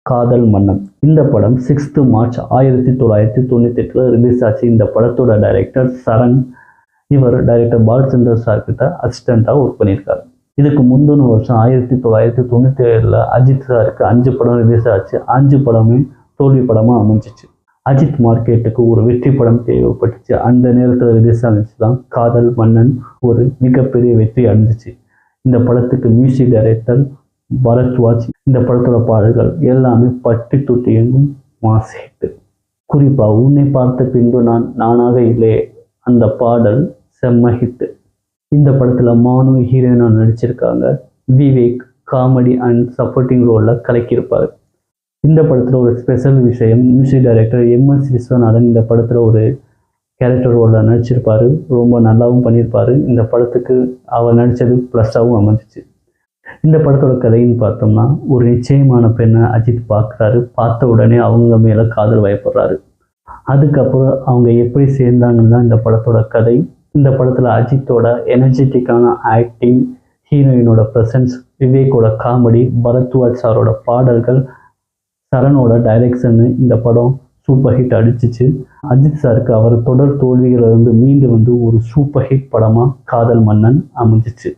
காதல் மன்னன். இந்த படம் 6th March 1998 ரிலீஸ் ஆச்சு. இந்த படத்தோட டைரக்டர் சரண். இவர் டைரக்டர் பாலச்சந்தர் சார் கிட்ட அசிஸ்டண்டாக ஒர்க் பண்ணியிருக்காரு. இதுக்கு முந்தின வருஷம் 1997 அஜித் சாருக்கு 5 படம் ரிலீஸ் ஆச்சு. 5 படமே தோல்வி படமாக அமைஞ்சிச்சு. அஜித் மார்க்கெட்டுக்கு ஒரு வெற்றி படம் தேவைப்பட்டுச்சு. அந்த நேரத்தில் ரிலீஸ் ஆனிச்சு தான் காதல் மன்னன் ஒரு மிகப்பெரிய வெற்றி அடைஞ்சிச்சு. இந்த படத்துக்கு மியூசிக் டைரக்டர் பரத்வாஜ். இந்த படத்தோட பாடல்கள் எல்லாமே பட்டி தொட்டி எங்கும் மாஸ் ஹிட். குறிப்பாக உன்னை பார்த்த பின்பு நான் நானாக இல்லையே அந்த பாடல் செம்ம ஹிட். இந்த படத்தில் மானு ஹீரோயினாக நடிச்சிருக்காங்க. விவேக் காமெடி அண்ட் சப்போர்ட்டிங் ரோலில் கலக்கியிருப்பார். இந்த படத்தில் ஒரு ஸ்பெஷல் விஷயம், மியூசிக் டைரக்டர் MS விஸ்வநாதன் இந்த படத்தில் ஒரு கேரக்டர் ரோலில் நடிச்சிருப்பார். ரொம்ப நல்லாவும் பண்ணியிருப்பார். இந்த படத்துக்கு அவர் நடித்தது ப்ளஸ்ஸாகவும் அமைஞ்சிச்சு. இந்த படத்தோட கதைன்னு பார்த்தோம்னா, ஒரு நிச்சயமான பெண்ணை அஜித் பார்க்குறாரு. பார்த்த உடனே அவங்க மேலே காதல் வயப்படுறாரு. அதுக்கப்புறம் அவங்க எப்படி சேர்ந்தாங்கன்னு தான் இந்த படத்தோட கதை. இந்த படத்தில் அஜித்தோட எனர்ஜெட்டிக்கான ஆக்டிங், ஹீரோயினோட ப்ரெசன்ஸ், விவேக்கோட காமெடி, பரத்வாஜ் சாரோட பாடல்கள், சரணோட டைரக்ஷன் இந்த படம் சூப்பர் ஹிட் அடிச்சிச்சு. அஜித் சாருக்கு அவர் தொடர் தோல்விகளிலிருந்து மீண்டு வந்து ஒரு சூப்பர் ஹிட் படமாக காதல் மன்னன் அமைஞ்சிச்சு.